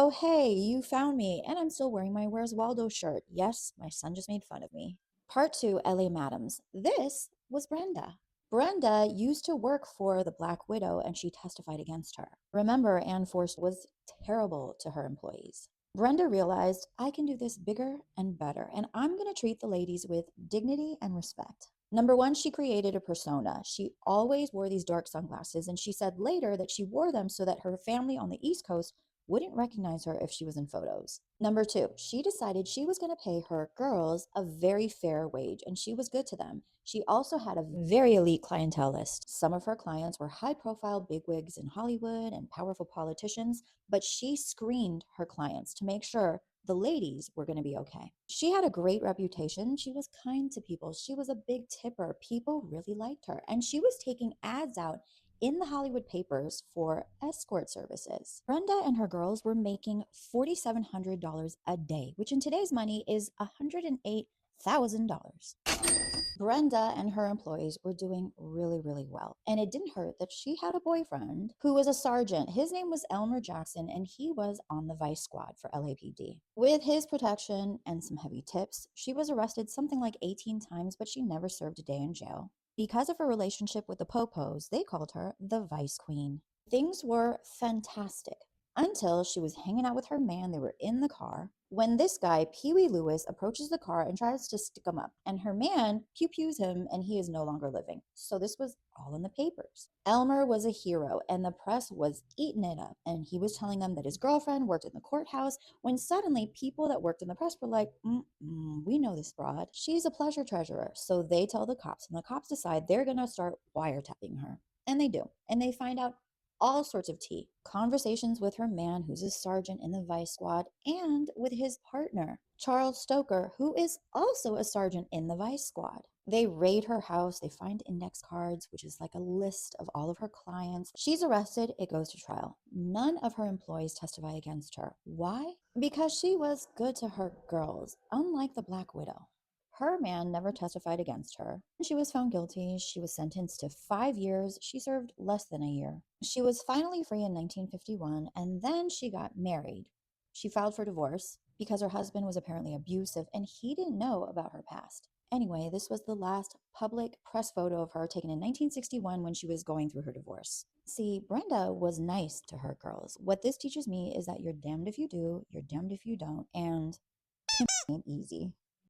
Oh, hey, you found me, and I'm still wearing my Where's Waldo shirt. Yes, my son just made fun of me. Part 2, LA Madams. This was Brenda. Brenda used to work for the Black Widow and she testified against her. Remember, Ann Force was terrible to her employees. Brenda realized, I can do this bigger and better, and I'm going to treat the ladies with dignity and respect. Number one, she created a persona. She always wore these dark sunglasses, and she said later that she wore them so that her family on the East Coast wouldn't recognize her if she was in photos. Number two, she decided she was going to pay her girls a very fair wage, and she was good to them. She also had a very elite clientele list. Some of her clients were high profile bigwigs in Hollywood and powerful politicians, but she screened her clients to make sure the ladies were going to be okay. She had a great reputation. She was kind to people. She was a big tipper. People really liked her. And she was taking ads out in the Hollywood papers for escort services. Brenda and her girls were making $4,700 a day, which in today's money is $108,000. Brenda and her employees were doing really, really well. And it didn't hurt that she had a boyfriend who was a sergeant. His name was Elmer Jackson, and he was on the Vice Squad for LAPD. With his protection and some heavy tips, she was arrested something like 18 times, but she never served a day in jail. Because of her relationship with the Popos, they called her the Vice Queen. Things were fantastic until she was hanging out with her man. They were in the car when this guy, Pee Wee Lewis, approaches the car and tries to stick him up. And her man pew-pews him, and he is no longer living. So this was all in the papers. Elmer was a hero, and the press was eating it up. And he was telling them that his girlfriend worked in the courthouse, when suddenly people that worked in the press were like, we know this broad. She's a pleasure treasurer. So they tell the cops, and the cops decide they're going to start wiretapping her. And they do. And they find out all sorts of tea. Conversations with her man, who's a sergeant in the Vice Squad, and with his partner, Charles Stoker, who is also a sergeant in the Vice Squad. They raid her house. They find index cards, which is like a list of all of her clients. She's arrested. It goes to trial. None of her employees testify against her. Why? Because she was good to her girls, unlike the Black Widow. Her man never testified against her. She was found guilty. She was sentenced to 5 years. She served less than a year. She was finally free in 1951, and then she got married. She filed for divorce because her husband was apparently abusive, and he didn't know about her past. Anyway, this was the last public press photo of her taken in 1961 when she was going through her divorce. See, Brenda was nice to her girls. What this teaches me is that you're damned if you do, you're damned if you don't, and it ain't easy.